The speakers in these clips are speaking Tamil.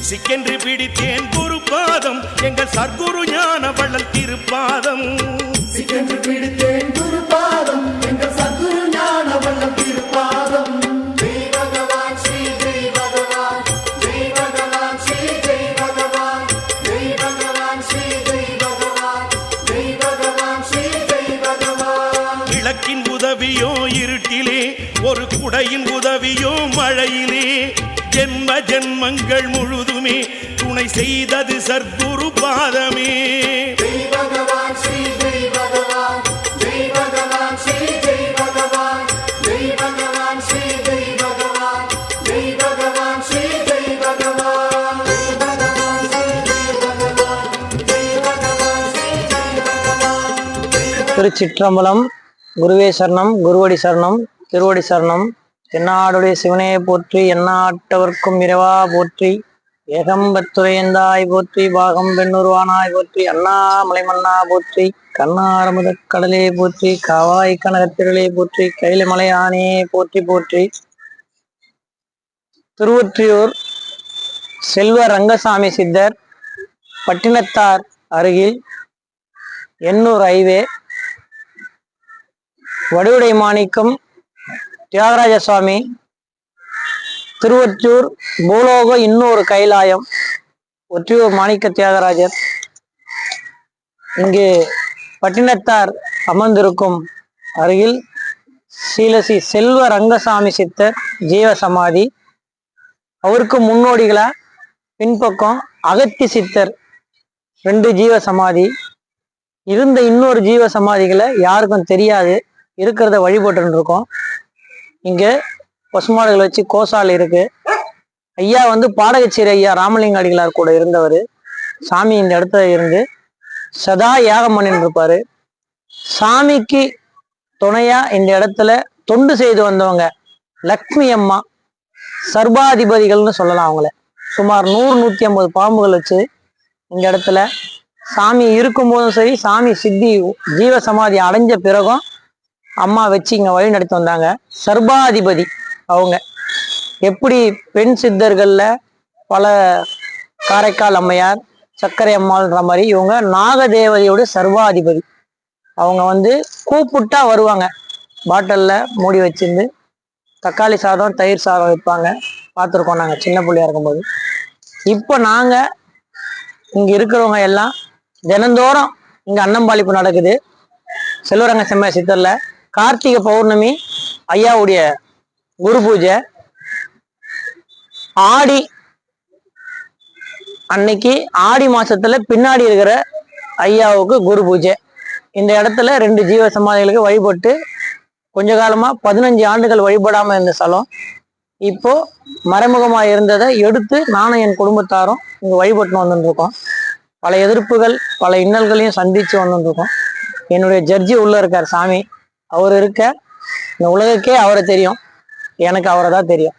சிக்கென்று பிடித்தேன் குரு பாதம் எங்கள் சர்க்குரு ஞான வள்ளல் திருப்பாதம். சிக்கென்று பிடித்தேன் குரு பாதம் எங்கள் சர்க்குரு ஞான வள்ளல் திருப்பாதம். ஜெய் பகவான் ஸ்ரீ ஜெய் பகவான், ஜெய் பகவான் ஸ்ரீ ஜெய் பகவான், ஜெய் பகவான் ஸ்ரீ ஜெய் பகவான், ஜெய் பகவான் ஸ்ரீ ஜெய் பகவான். விளக்கின் உதவியோ இருட்டிலே, ஒரு குடையின் உதவியோ மழையிலே, ஜென்ம ஜென்மங்கள் முழுதுமே துணை செய்தது சர்க்குரு பாதமே. ஜெய் பகவான் ஸ்ரீ ஜெய் பகவான், ஜெய் பகவான் ஸ்ரீ ஜெய் பகவான், ஜெய் பகவான் ஸ்ரீ ஜெய் பகவான், ஜெய் பகவான் ஸ்ரீ ஜெய் பகவான், ஜெய் பகவான் ஸ்ரீ ஜெய் பகவான், ஜெய் பகவான் ஸ்ரீ ஜெய் பகவான். திருச்சிற்றம்பலம். குருவே சரணம், குருவடி சரணம், திருவடி சரணம். தென்னாடுடைய சிவனையை போற்றி, எந்நாட்டவர்க்கும் இறைவா போற்றி, ஏகம்பத்துரையந்தாய் போற்றி, பாகம் பெண்ணுருவானாய் போற்றி, அண்ணாமலை மன்னா போற்றி, கண்ணாரமுத கடலே போற்றி, காவாய் கனகத்திரளே போற்றி, கைலமலையானே போற்றி போற்றி. திருவொற்றியூர் செல்வ ரங்கசாமி சித்தர் பட்டினத்தார் அருகில் எண்ணூர் ஹைவே, வடுவுடை மாணிக்கம் தியாகராஜ சுவாமி, திருவொற்றியூர் பூலோக இன்னொரு கைலாயம், ஒற்றியூர் மாணிக்க தியாகராஜர். இங்கு பட்டினத்தார் அமர்ந்திருக்கும் அருகில் ஸ்ரீலஸ்ரீ செல்வ ரங்கசாமி சித்தர் ஜீவ சமாதி. அவருக்கு முன்னோடிகளா பின்பக்கம் அகத்தி சித்தர் 2 ஜீவ சமாதி இருந்த. இன்னொரு ஜீவ சமாதிகளை யாருக்கும் தெரியாது, இருக்கிறத வழிபட்டு இருக்கோம். இங்க பசுமாடுகள் வச்சு கோசாலை இருக்கு. ஐயா பாடகச்சேரி ஐயா ராமலிங்க அடிகளார் கூட இருந்தவர். சாமி இந்த இடத்துல இருந்து சதா யாகம் பண்ணிட்டு இருப்பாரு. சாமிக்கு துணையா இந்த இடத்துல தொண்டு செய்து வந்தவங்க லக்ஷ்மி அம்மா சர்பாதிபதிகள்னு சொல்லலாம். அவங்கள சுமார் 100-150 பாம்புகள் வச்சு இந்த இடத்துல சாமி இருக்கும்போதும் சரி, சாமி சித்தி ஜீவ சமாதி அடைஞ்ச பிறகும் அம்மா வச்சு இங்க வழி நடத்தி வந்தாங்க. சர்பாதிபதி அவங்க. எப்படி பெண் சித்தர்கள்ல பல காரைக்கால் அம்மையார், சர்க்கரை அம்மாள்ன்ற மாதிரி இவங்க நாகதேவதையோட சர்வாதிபதி. அவங்க கூப்பிட்டா வருவாங்க. பாட்டில்ல மூடி வச்சிருந்து தக்காளி சாதம், தயிர் சாதம் வைப்பாங்க. பார்த்துருக்கோம் நாங்கள் சின்ன பிள்ளையா இருக்கும்போது. இப்போ நாங்க இங்க இருக்கிறவங்க எல்லாம் தினந்தோறும் இங்க அன்னம்பாளிப்பு நடக்குது. செல்வரங்க செம்மைய சித்தர்ல கார்த்திகை பௌர்ணமி ஐயாவுடைய குரு பூஜை. ஆடி அன்னைக்கு, ஆடி மாசத்துல பின்னாடி இருக்கிற ஐயாவுக்கு குரு பூஜை. இந்த இடத்துல 2 ஜீவ சமாதிகளுக்கு வழிபட்டு கொஞ்ச காலமா 15 ஆண்டுகள் வழிபடாம இருந்த ஸ்தலம் இப்போ மறைமுகமா இருந்ததை எடுத்து நானும் என் குடும்பத்தாரும் இங்க வழிபட்டு வந்துருக்கோம். பல எதிர்ப்புகள், பல இன்னல்களையும் சந்திச்சு வந்துருக்கோம். என்னுடைய ஜட்ஜி உள்ள இருக்கார் சாமி. அவர் இருக்க இந்த உலகக்கே அவரை தெரியும், எனக்கு அவரை தான் தெரியும்.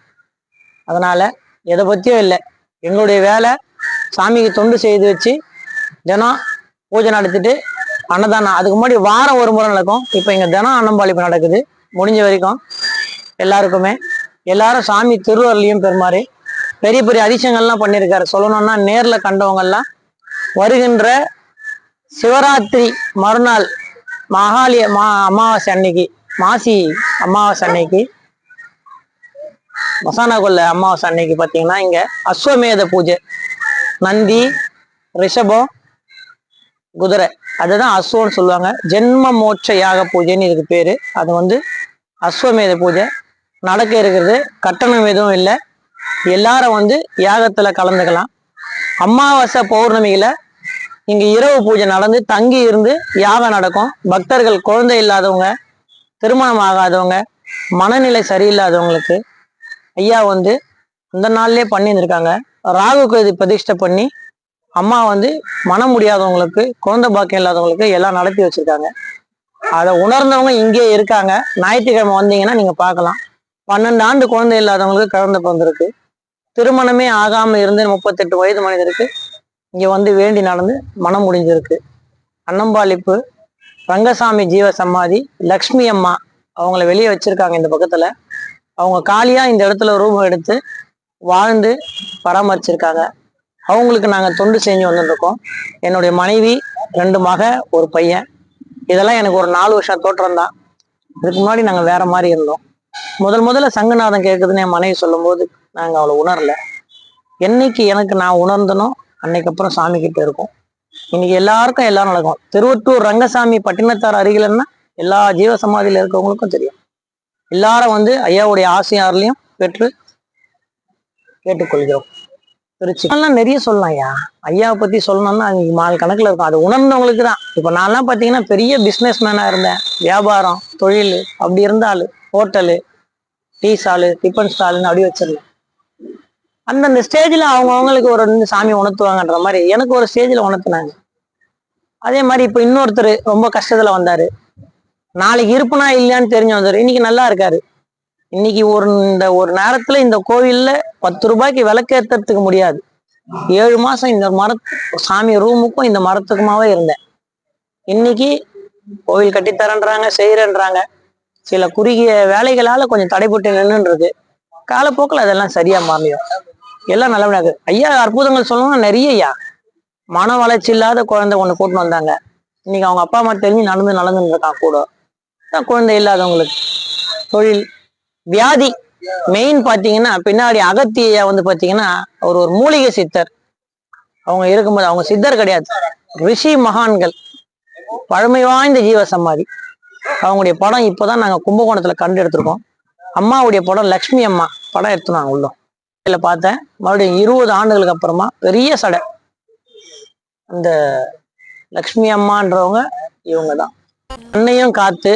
அதனால எதை பத்தியும் இல்லை, எங்களுடைய வேலை சாமிக்கு தொண்டு செய்து வச்சு தினம் பூஜை நடத்திட்டு அன்னதானம். அதுக்கு முன்னாடி வாரம் ஒரு முறை நடக்கும். இப்போ இங்க தினம் அன்னம்பாளிப்பு நடக்குது. முடிஞ்ச வரைக்கும் எல்லாருக்குமே எல்லாரும் சாமி திருவருளையும் பெருமாறு பெரிய பெரிய அதிசயங்கள்லாம் பண்ணியிருக்காரு. சொல்லணும்னா நேர்ல கண்டவங்கெல்லாம் வருகின்ற சிவராத்திரி மறுநாள் அமாவாசை அன்னைக்கு, மாசி அமாவாசை அன்னைக்கு, மசானா கொல்ல அமாவாசை அன்னைக்கு பார்த்தீங்கன்னா இங்க அஸ்வமேத பூஜை. நந்தி, ரிஷபம், குதிரை, அதுதான் அஸ்வன்னு சொல்லுவாங்க. ஜென்ம மோட்ச யாக பூஜைன்னு இதுக்கு பேரு. அது அஸ்வமேத பூஜை நடக்க இருக்கிறது. கட்டணம் எதுவும் இல்லை. எல்லாரும் யாகத்துல கலந்துக்கலாம். அமாவாசை பௌர்ணமியில இங்க இரவு பூஜை நடந்து தங்கி இருந்து யாகம் நடக்கும். பக்தர்கள், குழந்தை இல்லாதவங்க, திருமணம் ஆகாதவங்க, மனநிலை சரியில்லாதவங்களுக்கு ஐயா இந்த நாள்லயே பண்ணியிருந்திருக்காங்க. ராகு கேது பிரதிஷ்டை பண்ணி அம்மா மனம் முடியாதவங்களுக்கு, குழந்தை பாக்கியம் இல்லாதவங்களுக்கு எல்லாம் நடத்தி வச்சிருக்காங்க. அதை உணர்ந்தவங்க இங்கே இருக்காங்க. ஞாயிற்றுக்கிழமை வந்தீங்கன்னா நீங்க பார்க்கலாம். 12 ஆண்டு குழந்தை இல்லாதவங்களுக்கு குழந்தை பிறந்திருக்கு. திருமணமே ஆகாம இருந்து 38 வயது மனிதருக்கு இங்க வந்து வேண்டி நடந்து மனம் முடிஞ்சிருக்கு. அன்னம்பாளிப்பு ரங்கசாமி ஜீவ சமாதி லக்ஷ்மி அம்மா அவங்கள வெளியே வச்சிருக்காங்க. இந்த பக்கத்துல அவங்க காலியா இந்த இடத்துல ரூம் எடுத்து வாழ்ந்து பராமரிச்சிருக்காங்க. அவங்களுக்கு நாங்க தொண்டு செஞ்சு வந்துருக்கோம். என்னுடைய மனைவி, 2 மக, ஒரு பையன். இதெல்லாம் எனக்கு ஒரு 4 வருஷம் தோற்றம் தான். இதுக்கு முன்னாடி நாங்க வேற மாதிரி இருந்தோம். முதல்ல சங்கநாதம் கேட்குதுன்னு என் மனைவி சொல்லும் போது நாங்க அவளை உணரல. என்னைக்கு எனக்கு நான் உணர்ந்தனோ அன்னைக்கு அப்புறம் சாமி கிட்ட இருக்கும். இன்னைக்கு எல்லாருக்கும் எல்லாம் நடக்கும். திருவொற்றூர் ரங்கசாமி பட்டினத்தார் அருகிலன்னா எல்லா ஜீவ சமாதியில இருக்கவங்களுக்கும் தெரியும். எல்லாரும் வந்து ஐயாவுடைய ஆசையாரிலையும் பெற்று கேட்டுக்கொள்கிறோம். திருச்சி நிறைய சொல்லலாம் ஐயா. ஐயாவை பத்தி சொல்லணும்னா அன்னைக்கு மால் கணக்குல இருக்கும். அது உணர்ந்தவங்களுக்கு தான். இப்ப நான்லாம் பாத்தீங்கன்னா பெரிய பிசினஸ் மேனா இருந்தேன். வியாபாரம், தொழில் அப்படி இருந்தாலும் ஹோட்டலு, டீ ஸ்டாலு, டிஃபன் ஸ்டாலுன்னு அப்படி வச்சிருந்தேன். அந்தந்த ஸ்டேஜ்ல அவங்களுக்கு ஒரு சாமி உணர்த்துவாங்கன்ற மாதிரி எனக்கு ஒரு ஸ்டேஜ்ல உணர்த்தினாங்க. அதே மாதிரி இப்ப இன்னொருத்தர் ரொம்ப கஷ்டத்துல வந்தாரு. நாளைக்கு இருப்புனா இல்லையான்னு தெரிஞ்சு வந்தாரு. இன்னைக்கு நல்லா இருக்காரு. இன்னைக்கு ஒரு நேரத்துல இந்த கோவில்ல 10 ரூபாய்க்கு விளக்கேற்றத்துக்கு முடியாது. 7 மாசம் இந்த சாமி ரூமுக்கும் இந்த மரத்துக்குமாவே இருந்தேன். இன்னைக்கு கோவில் கட்டித்தரன்றாங்க, செய்யறன்றாங்க. சில குறுகிய வேலைகளால கொஞ்சம் தடைப்பட்டு நின்றுருக்கு. காலப்போக்கில் அதெல்லாம் சரியா மாறியும் எல்லாம் நல்லபடியாக. ஐயா அற்புதங்கள் சொல்லணும்னா நிறைய ஐயா. மன வளர்ச்சி இல்லாத குழந்தை ஒண்ணு கூட்டின்னு வந்தாங்க. இன்னைக்கு அவங்க அப்பா அம்மா தெரிஞ்சு நடந்துன்னு இருக்கான். கூட குழந்தை இல்லாதவங்களுக்கு தொழில், வியாதி மெயின் பாத்தீங்கன்னா பின்னாடி அகத்தியா வந்து பாத்தீங்கன்னா அவர் ஒரு மூலிகை சித்தர். அவங்க இருக்கும்போது அவங்க சித்தர் கிடையாது, ரிஷி மகான்கள், பழமை வாய்ந்த ஜீவ சமாதி. அவங்களுடைய படம் இப்பதான் நாங்க கும்பகோணத்துல கண்டு எடுத்திருக்கோம். அம்மாவுடைய படம் லக்ஷ்மி அம்மா படம் எடுத்துனாங்க உள்ள. இதுல பார்த்தேன். மறுபடியும் 20 ஆண்டுகளுக்கு அப்புறமா பெரிய சடை. அந்த லக்ஷ்மி அம்மான்றவங்க இவங்க தான். அன்னையும் காத்து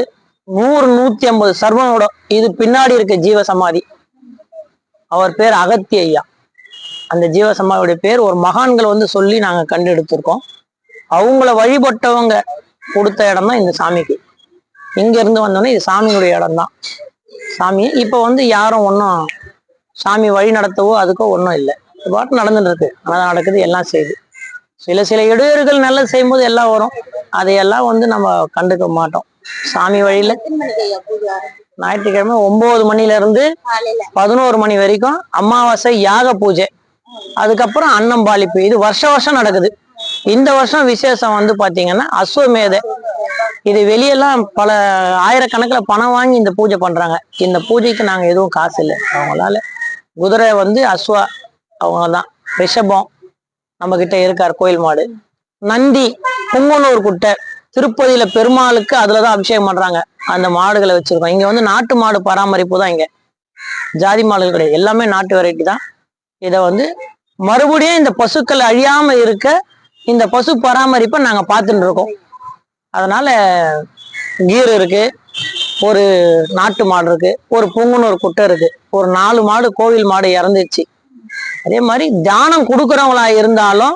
100-150 சர்வனோட இது பின்னாடி இருக்க ஜீவ சமாதி. அவர் பேர் அகத்தி ஐயா. அந்த ஜீவ சமாதியுடைய பேர் ஒரு மகான்கள் வந்து சொல்லி நாங்க கண்டு எடுத்திருக்கோம். அவங்கள வழிபட்டவங்க கொடுத்த இடம் தான் இந்த சாமிக்கு. இங்க இருந்து வந்தோடனே இது சாமியுடைய இடம் தான். சாமி இப்ப வந்து யாரும் ஒன்றும் சாமி வழி நடத்தவோ அதுக்கோ ஒன்றும் இல்லை. பாட்டு நடந்துட்டு இருக்கு. அதான் நடக்குது, எல்லாம் செய்யுது. சில இடையூறுகள் நல்லது செய்யும்போது எல்லாம் வரும். அதையெல்லாம் வந்து நம்ம கண்டுக்க மாட்டோம். சாமி வழியில ஞாயிற்றுக்கிழமை 9 மணில இருந்து 11 மணி வரைக்கும் அமாவாசை யாக பூஜை. அதுக்கப்புறம் அன்னம்பாளிப்பு. இது வருஷம் நடக்குது. இந்த வருஷம் விசேஷம் வந்து பாத்தீங்கன்னா அஸ்வமேத. இது வெளியெல்லாம் பல ஆயிரக்கணக்கில் பணம் வாங்கி இந்த பூஜை பண்றாங்க. இந்த பூஜைக்கு நாங்க எதுவும் காசு இல்லை. அவங்களால குதிரை வந்து அஸ்வா அவங்கதான். ரிஷபம் நம்ம கிட்ட இருக்கார், கோயில் மாடு. நந்தி புங்கனூர் குட்டை திருப்பதியில பெருமாளுக்கு அதுலதான் அபிஷேகம் பண்றாங்க. அந்த மாடுகளை வச்சிருக்கோம். இங்க வந்து நாட்டு மாடு பராமரிப்பு தான். இங்க ஜாதி மாடுகள் கிடையாது, எல்லாமே நாட்டு வெரைட்டி தான். இதை வந்து மறுபடியும் இந்த பசுக்கள் அழியாம இருக்க இந்த பசு பராமரிப்பை நாங்க பார்த்துட்டு இருக்கோம். அதனால கீர் இருக்கு, ஒரு நாட்டு மாடு இருக்கு, ஒரு புங்குனூர் குட்டை இருக்கு, ஒரு 4 மாடு கோவில் மாடு இறந்துச்சு. அதே மாதிரி தானம் கொடுக்குறவங்களா இருந்தாலும்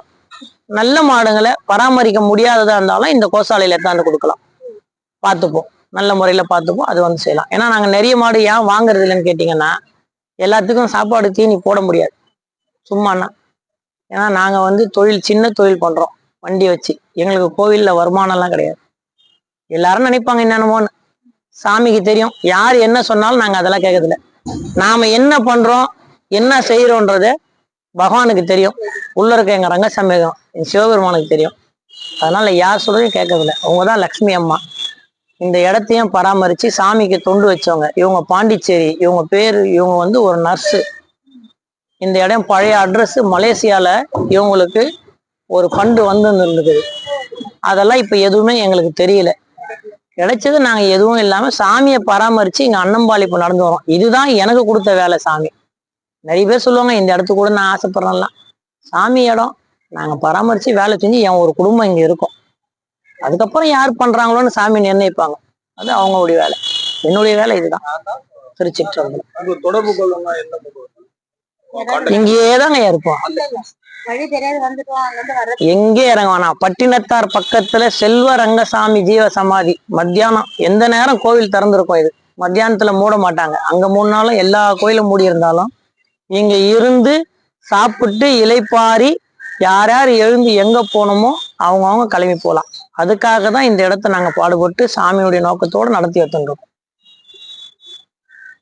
நல்ல மாடுங்களை பராமரிக்க முடியாததா இருந்தாலும் இந்த கோசாலையில எடுத்தாந்து கொடுக்கலாம். பார்த்துப்போம், நல்ல முறையில பார்த்துப்போம். அது வந்து செய்யலாம். ஏன்னா நாங்க நிறைய மாடு ஏன் வாங்குறது இல்லைன்னு கேட்டீங்கன்னா, எல்லாத்துக்கும் சாப்பாடு தீனி போட முடியாது சும்மானா. ஏன்னா நாங்க வந்து சின்ன தொழில் பண்றோம், வண்டி வச்சு. எங்களுக்கு கோவில்ல வருமானம் எல்லாம் கிடையாது. எல்லாரும் நினைப்பாங்க என்னென்னமோன்னு. சாமிக்கு தெரியும். யார் என்ன சொன்னாலும் நாங்க அதெல்லாம் கேட்கறதில்ல. நாம என்ன பண்றோம், என்ன செய்யறோன்றத பகவானுக்கு தெரியும். உள்ள இருக்க எங்க ரங்கசாமி சிவபெருமானுக்கு தெரியும். அதனால யார் சொல்றதையும் கேட்கறதில்ல. அவங்கதான் லக்ஷ்மி அம்மா. இந்த இடத்தையும் பராமரிச்சு சாமிக்கு தொண்டு வச்சவங்க. இவங்க பாண்டிச்சேரி, இவங்க பேரு, இவங்க வந்து ஒரு நர்ஸு. இந்த இடம் பழைய அட்ரஸ் மலேசியால இவங்களுக்கு ஒரு ஃபண்டு வந்து இருந்தது. அதெல்லாம் இப்ப எதுவுமே எங்களுக்கு தெரியல. கிடைச்சது நாங்க எதுவும் இல்லாம சாமியை பராமரிச்சு இங்க அன்னம்பாளிப்பு நடந்து வரோம். இதுதான் எனக்கு கொடுத்த வேலை. சாமி நிறைய பேர் சொல்லுவாங்க இந்த இடத்துக்கு கூட நான் ஆசைப்படுறேன்லாம். சாமி இடம் நாங்க பராமரிச்சு வேலை செஞ்சு என் ஒரு குடும்பம் இங்க இருக்கும். அதுக்கப்புறம் யார் பண்றாங்களோன்னு சாமி நிர்ணயிப்பாங்க. அது அவங்களுடைய வேலை. என்னுடைய வேலை இதுதான். திருச்சிற்றம்பலம் தொடர்பு கொள்ளணும்னா என்ன இங்கேதாங்க இருப்போம். எங்கே இறங்க வேணாம். பட்டினத்தார் பக்கத்துல செல்வ ரங்கசாமி ஜீவ சமாதி. மத்தியானம் எந்த நேரம் கோவில் திறந்திருக்கும். இது மத்தியானத்துல மூட மாட்டாங்க. அங்க 3 நாளும் எல்லா கோயிலும் மூடி இருந்தாலும் இங்க இருந்து சாப்பிட்டு இலைப்பாரி யார் யார் எழுந்து எங்க போகணுமோ அவங்கவுங்க கிளம்பி போகலாம். அதுக்காக தான் இந்த இடத்த நாங்க பாடுபட்டு சாமியுடைய நோக்கத்தோடு நடத்தி எடுத்துருக்கோம்.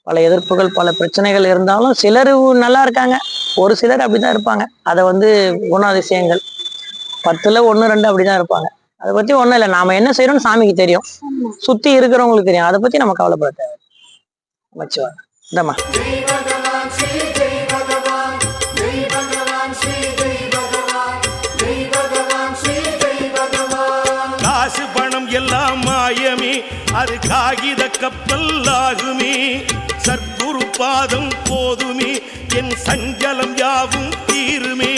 பல எதிர்ப்புகள் பல பிரச்சனைகள் இருந்தாலும் சிலர் நல்லா இருக்காங்க, ஒரு சிலர் அப்படிதான் இருப்பாங்க. அதை குணாதிசயங்கள் 10ல் 1 2 அப்படிதான் இருப்பாங்க. அதை பத்தி ஒண்ணும் இல்லை, நாம என்ன செய்யறோம்னு சாமிக்கு தெரியும், சுத்தி இருக்கிறவங்களுக்கு தெரியும். அதை பத்தி நம்ம கவலைப்பட தேவை. மச்சுவா இந்தம்மா ஜெய் பகவான் ஸ்ரீ ஜெய் பகவான் ஜெய் பகவான் ஸ்ரீ ஜெய் பகவான் ஜெய் பகவான் ஸ்ரீ ஜெய் பகவான். காசு பணம் எல்லாம் மாயமே, அது காகித கப்பல் ஆகுமே. சர்க்குரு பாதம் போதுமே, என் சஞ்சலம் யாவும் தீருமே.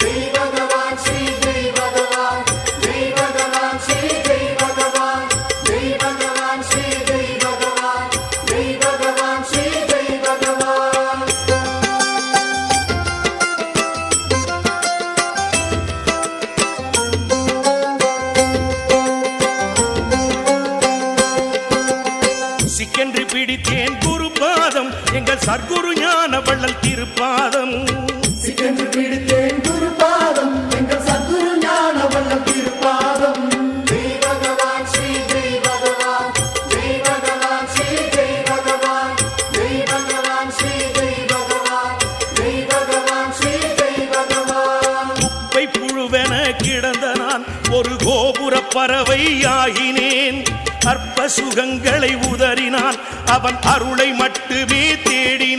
ஜெய் பகவான் ஸ்ரீ ஜெய் பகவான் ஜெய் பகவான் ஸ்ரீ ஜெய் பகவான் ஜெய் பகவான் ஸ்ரீ ஜெய் பகவான் ஜெய் பகவான் ஸ்ரீ ஜெய் பகவான். சிக்கென்று பிடித்தேன் குரு பாதம், எங்கள் சர்க்குரு ஞான வள்ளல் திருப்பாதம். சிக்கென்று பிடித்தேன் குரு பாதம், எங்கள் சத்குரு ஞான வள்ளல் திருப்பாதம். ஜெய் பகவான் ஸ்ரீ ஜெய் பகவான் ஜெய் பகவான் ஸ்ரீ ஜெய் பகவான் ஜெய் பகவான் ஸ்ரீ ஜெய் பகவான் ஜெய் பகவான் ஸ்ரீ ஜெய் பகவான். குப்பை புழுவென கிடந்த நான் ஒரு கோபுர பறவை ஆகினேன். அற்ப சுகங்களை உதறினான், அவன் அருளை மட்டுமே தேடி